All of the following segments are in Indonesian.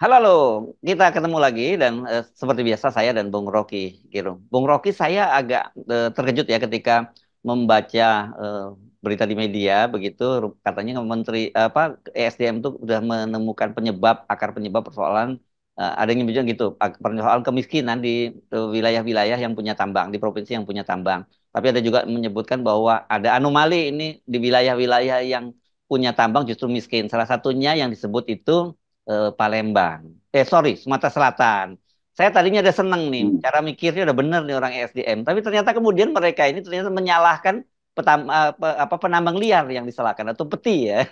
Halo, halo, kita ketemu lagi dan seperti biasa saya dan Bung Rocky, gitu. Bung Rocky, saya agak terkejut ya ketika membaca eh, berita di media begitu, katanya Menteri apa ESDM itu sudah menemukan akar penyebab persoalan ada yang bilang gitu, persoalan kemiskinan di wilayah-wilayah yang punya tambang, di provinsi yang punya tambang. Tapi ada juga menyebutkan bahwa ada anomali ini di wilayah-wilayah yang punya tambang justru miskin. Salah satunya yang disebut itu Palembang. Sorry, Sumatera Selatan. Saya tadinya udah seneng nih, cara mikirnya udah bener nih orang ESDM. Tapi ternyata kemudian mereka ini ternyata menyalahkan penambang liar yang disalahkan atau peti ya.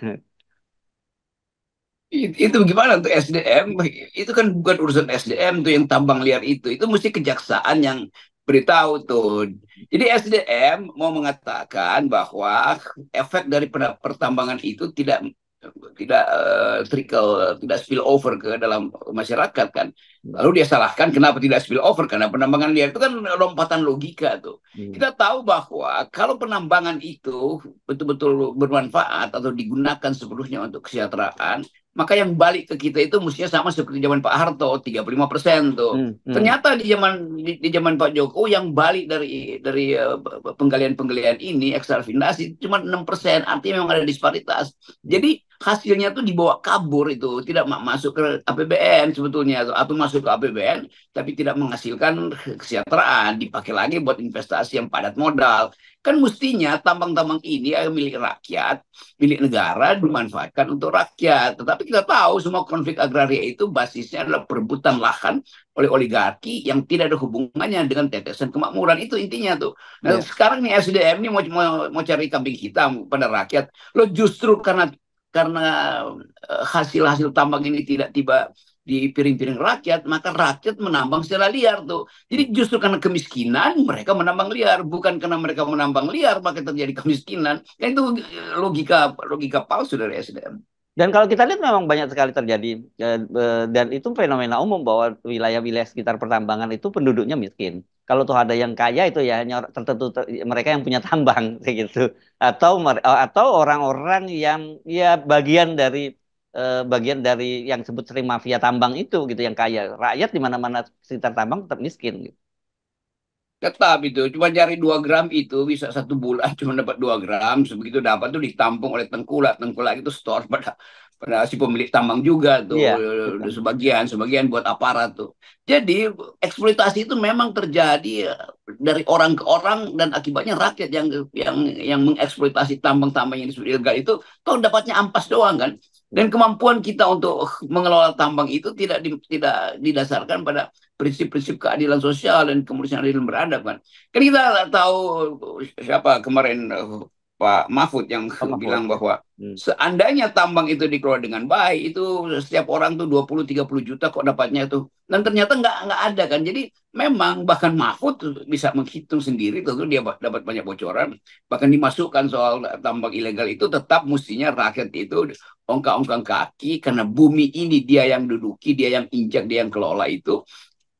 Itu gimana tuh SDM? Itu kan bukan urusan SDM tuh yang tambang liar itu mesti kejaksaan yang beritahu tuh. Jadi SDM mau mengatakan bahwa efek dari pertambangan itu tidak spill over ke dalam masyarakat kan. Lalu dia salahkan kenapa tidak spill over karena penambangan liar itu kan lompatan logika tuh. Hmm. Kita tahu bahwa kalau penambangan itu betul-betul bermanfaat atau digunakan sepenuhnya untuk kesejahteraan, maka yang balik ke kita itu mestinya sama seperti zaman Pak Harto, 35% tuh. Hmm, hmm. Ternyata di zaman Pak Jokowi yang balik dari penggalian-penggalian ini ekstravinasi cuma 6%, artinya memang ada disparitas. Jadi hasilnya tuh dibawa kabur itu, tidak masuk ke APBN sebetulnya atau masuk ke APBN tapi tidak menghasilkan kesejahteraan, dipakai lagi buat investasi yang padat modal. Kan mestinya tambang-tambang ini milik rakyat, milik negara, dimanfaatkan untuk rakyat. Tetapi kita tahu semua konflik agraria itu basisnya adalah perebutan lahan oleh oligarki yang tidak ada hubungannya dengan tetesan kemakmuran. Itu intinya tuh. Nah, Ya. sekarang nih SDM ini mau cari kambing hitam pada rakyat. Lo justru karena hasil-hasil tambang ini tidak tiba di piring-piring rakyat, maka rakyat menambang secara liar tuh. Jadi justru karena kemiskinan mereka menambang liar, bukan karena mereka menambang liar maka terjadi kemiskinan. Kan itu logika logika palsu dari SDM. Dan kalau kita lihat memang banyak sekali terjadi dan itu fenomena umum bahwa wilayah-wilayah sekitar pertambangan itu penduduknya miskin. Kalau tuh ada yang kaya itu ya hanya tertentu mereka yang punya tambang kayak gitu atau orang-orang yang ya bagian dari yang sebut sering mafia tambang itu gitu yang kaya. Rakyat di mana-mana sekitar tambang tetap miskin gitu. Tetap itu, cuma cari 2 gram itu bisa 1 bulan cuma dapat 2 gram, sebegitu dapat tuh ditampung oleh tengkulak, tengkulak itu store pada si pemilik tambang juga tuh, Iya, betul. sebagian sebagian buat aparat tuh. Jadi eksploitasi itu memang terjadi dari orang ke orang dan akibatnya rakyat yang mengeksploitasi tambang-tambang yang disebut ilegal itu toh dapatnya ampas doang kan. Dan kemampuan kita untuk mengelola tambang itu tidak didasarkan pada prinsip-prinsip keadilan sosial dan kemudian adil beradab kan. Kan kita tahu siapa kemarin Pak Mahfud yang Pak Mahfud bilang ya. bahwa Hmm. seandainya tambang itu dikelola dengan baik itu setiap orang tuh 20-30 juta kok dapatnya itu. Dan ternyata nggak ada kan. Jadi memang bahkan Mahfud bisa menghitung sendiri tuh dia dapat banyak bocoran. Bahkan dimasukkan soal tambang ilegal itu tetap mestinya rakyat itu ongkang-ongkang kaki karena bumi ini dia yang duduki, dia yang injak, dia yang kelola itu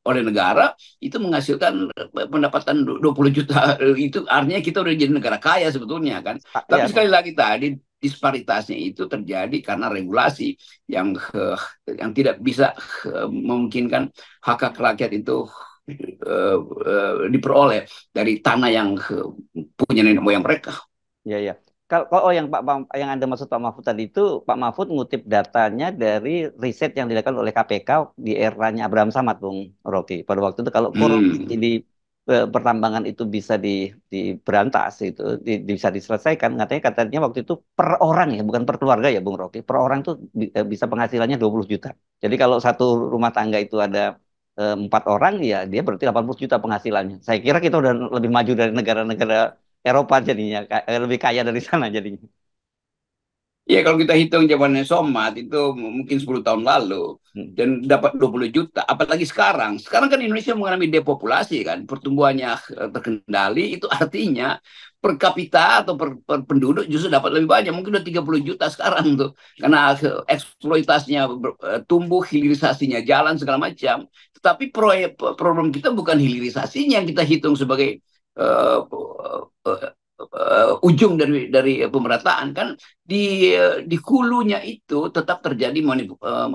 oleh negara itu menghasilkan pendapatan 20 juta. Itu artinya kita udah jadi negara kaya sebetulnya kan. Tapi Ya, sekali lagi tadi disparitasnya itu terjadi karena regulasi yang yang tidak bisa memungkinkan hak hak rakyat itu diperoleh dari tanah yang punya nenek moyang mereka. ya, ya. Kalau yang yang Anda maksud Pak Mahfud tadi itu, Pak Mahfud ngutip datanya dari riset yang dilakukan oleh KPK di eranya Abraham Samad, Bung Rocky. Pada waktu itu kalau korupsi Hmm. di pertambangan itu bisa diberantas itu bisa diselesaikan, katanya waktu itu per orang ya, bukan per keluarga ya, Bung Rocky. Per orang tuh bisa penghasilannya 20 juta. Jadi kalau satu rumah tangga itu ada 4 orang ya dia berarti 80 juta penghasilannya. Saya kira kita udah lebih maju dari negara-negara Eropa jadinya lebih kaya dari sana jadinya. Ya kalau kita hitung zamannya Somad itu mungkin 10 tahun lalu Hmm. dan dapat 20 juta. Apalagi sekarang. Sekarang kan Indonesia mengalami depopulasi kan. Pertumbuhannya terkendali itu artinya per kapita atau per penduduk justru dapat lebih banyak. Mungkin udah 30 juta sekarang tuh. Karena eksploitasinya tumbuh, hilirisasinya jalan segala macam. Tetapi problem kita bukan hilirisasinya yang kita hitung sebagai uh, ujung dari pemerataan kan di hulunya itu tetap terjadi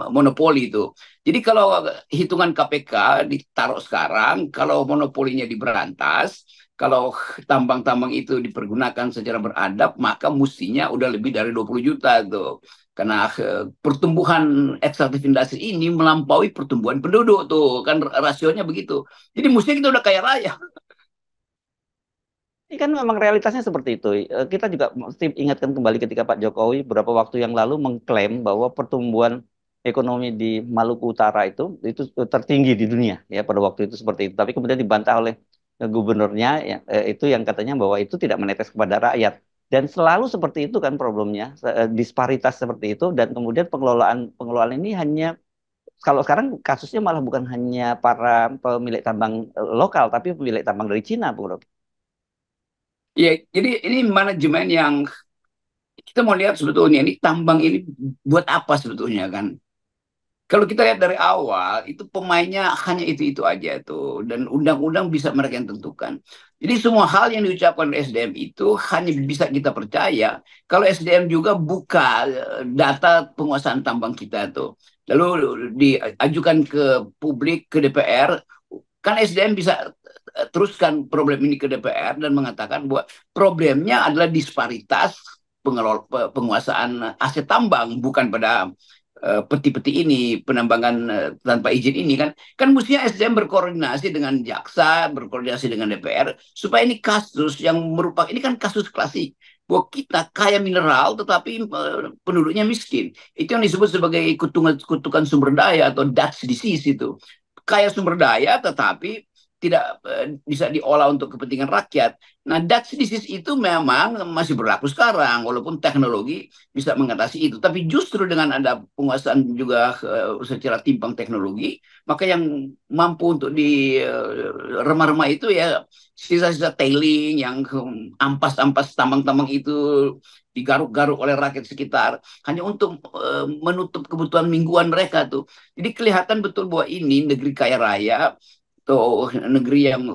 monopoli itu. Jadi kalau hitungan KPK ditaruh sekarang, kalau monopolinya diberantas, kalau tambang-tambang itu dipergunakan secara beradab, maka mestinya udah lebih dari 20 juta tuh. Karena pertumbuhan ekstraktif industri ini melampaui pertumbuhan penduduk tuh, kan rasionya begitu. Jadi mestinya kita udah kaya raya. Ini kan memang realitasnya seperti itu. Kita juga mesti ingatkan kembali ketika Pak Jokowi beberapa waktu yang lalu mengklaim bahwa pertumbuhan ekonomi di Maluku Utara itu tertinggi di dunia ya pada waktu itu seperti itu. Tapi kemudian dibantah oleh gubernurnya ya, itu yang katanya bahwa itu tidak menetes kepada rakyat. Dan selalu seperti itu kan problemnya, disparitas seperti itu dan kemudian pengelolaan pengelolaan ini hanya kalau sekarang kasusnya malah bukan hanya para pemilik tambang lokal tapi pemilik tambang dari Cina, Bung Roky. Ya, jadi ini manajemen yang kita mau lihat sebetulnya ini tambang ini buat apa sebetulnya kan? Kalau kita lihat dari awal itu pemainnya hanya itu aja tuh dan undang-undang bisa mereka yang tentukan. Jadi semua hal yang diucapkan oleh SDM itu hanya bisa kita percaya kalau SDM juga buka data penguasaan tambang kita tuh. Lalu diajukan ke publik ke DPR kan SDM bisa teruskan problem ini ke DPR dan mengatakan bahwa problemnya adalah disparitas penguasaan aset tambang bukan pada peti-peti ini penambangan tanpa izin ini kan mestinya SDM berkoordinasi dengan jaksa berkoordinasi dengan DPR supaya ini kasus yang merupakan ini kan kasus klasik bahwa kita kaya mineral tetapi penduduknya miskin itu yang disebut sebagai kutukan sumber daya atau Dutch disease itu kaya sumber daya tetapi tidak bisa diolah untuk kepentingan rakyat. Nah, Dutch disease itu memang masih berlaku sekarang, walaupun teknologi bisa mengatasi itu. Tapi justru dengan ada penguasaan juga secara timpang teknologi, maka yang mampu untuk di remah-remah itu ya sisa-sisa tailing yang ampas-ampas tambang-tambang itu digaruk-garuk oleh rakyat sekitar hanya untuk menutup kebutuhan mingguan mereka tuh. Jadi kelihatan betul bahwa ini negeri kaya raya atau negeri yang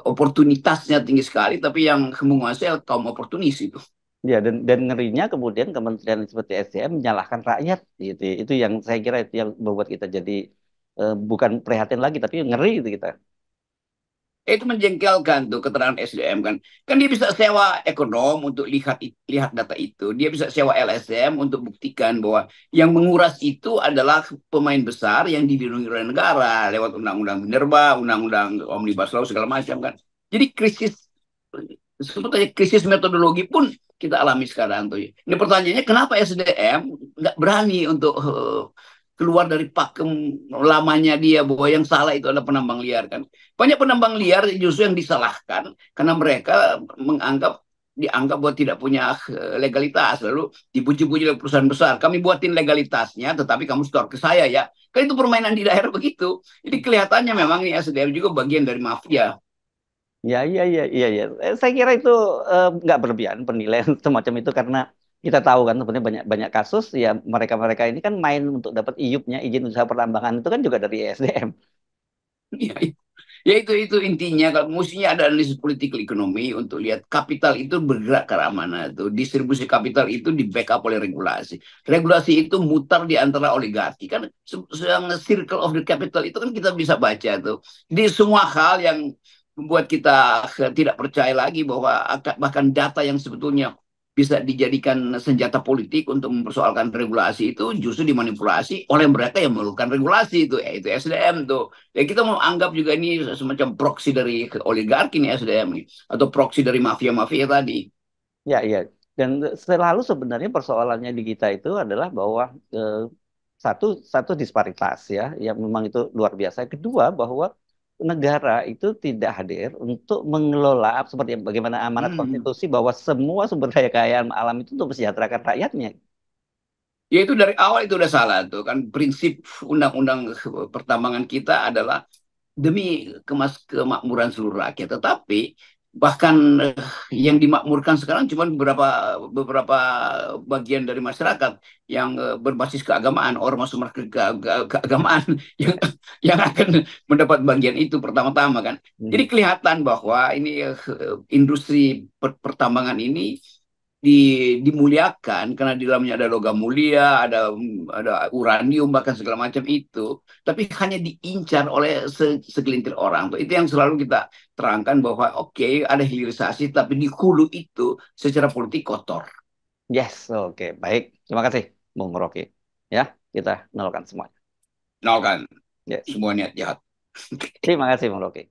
oportunitasnya tinggi sekali, tapi yang menguasai kaum oportunis itu. Ya, dan ngerinya kemudian kementerian seperti SDM menyalahkan rakyat gitu. Itu yang saya kira itu yang membuat kita jadi bukan prihatin lagi tapi ngeri itu kita. Itu menjengkelkan tuh keterangan SDM kan. Kan dia bisa sewa ekonom untuk lihat data itu. Dia bisa sewa LSM untuk buktikan bahwa yang menguras itu adalah pemain besar yang dilindungi oleh negara lewat undang-undang Minerba, undang-undang Omnibus Law segala macam kan. Jadi sebetulnya krisis metodologi pun kita alami sekarang tuh. Ini pertanyaannya kenapa SDM nggak berani untuk keluar dari pakem lamanya dia bahwa yang salah itu adalah penambang liar kan. Banyak penambang liar justru yang disalahkan karena mereka dianggap bahwa tidak punya legalitas lalu dipuji-puji oleh perusahaan besar kami buatin legalitasnya tetapi kamu store ke saya ya kan itu permainan di daerah begitu jadi kelihatannya memang ini SDM juga bagian dari mafia. Ya, iya, iya, iya, iya. Saya kira itu nggak berlebihan penilaian semacam itu karena kita tahu kan sebenarnya banyak banyak kasus ya mereka-mereka ini kan main untuk dapat IUP-nya izin usaha pertambangan itu kan juga dari ESDM. Ya, ya itu intinya kalau mestinya ada analisis politik ekonomi untuk lihat kapital itu bergerak ke arah mana tuh distribusi kapital itu di backup oleh regulasi itu mutar di antara oligarki kan yang circle of the capital itu kan kita bisa baca tuh di semua hal yang membuat kita tidak percaya lagi bahwa bahkan data yang sebetulnya bisa dijadikan senjata politik untuk mempersoalkan regulasi itu justru dimanipulasi oleh mereka yang melakukan regulasi itu yaitu SDM tuh. Ya kita mau anggap juga ini semacam proksi dari oligarki nih SDM nih atau proksi dari mafia-mafia tadi. Ya, iya. Dan selalu sebenarnya persoalannya di kita itu adalah bahwa eh, satu satu disparitas ya, yang memang itu luar biasa. Kedua bahwa negara itu tidak hadir untuk mengelola seperti bagaimana amanat Hmm. konstitusi bahwa semua sumber daya kekayaan alam itu untuk mensejahterakan rakyatnya. Ya itu dari awal itu udah salah tuh kan prinsip undang-undang pertambangan kita adalah demi kemakmuran seluruh rakyat. Tetapi bahkan yang dimakmurkan sekarang cuma beberapa beberapa bagian dari masyarakat yang berbasis keagamaan, ormas-ormas keagamaan yang yang akan mendapat bagian itu pertama-tama kan. Jadi Mhm. kelihatan bahwa ini industri pertambangan ini dimuliakan karena di dalamnya ada logam mulia, ada uranium bahkan segala macam itu, tapi hanya diincar oleh segelintir orang. Tuh. Itu yang selalu kita terangkan bahwa oke ada hilirisasi, tapi di hulu itu secara politik kotor. Yes, oke, baik. Terima kasih, Bung Rocky. Ya, kita nolkan semuanya. Nol kan Yes. semua niat jahat. Terima kasih, Bung Rocky.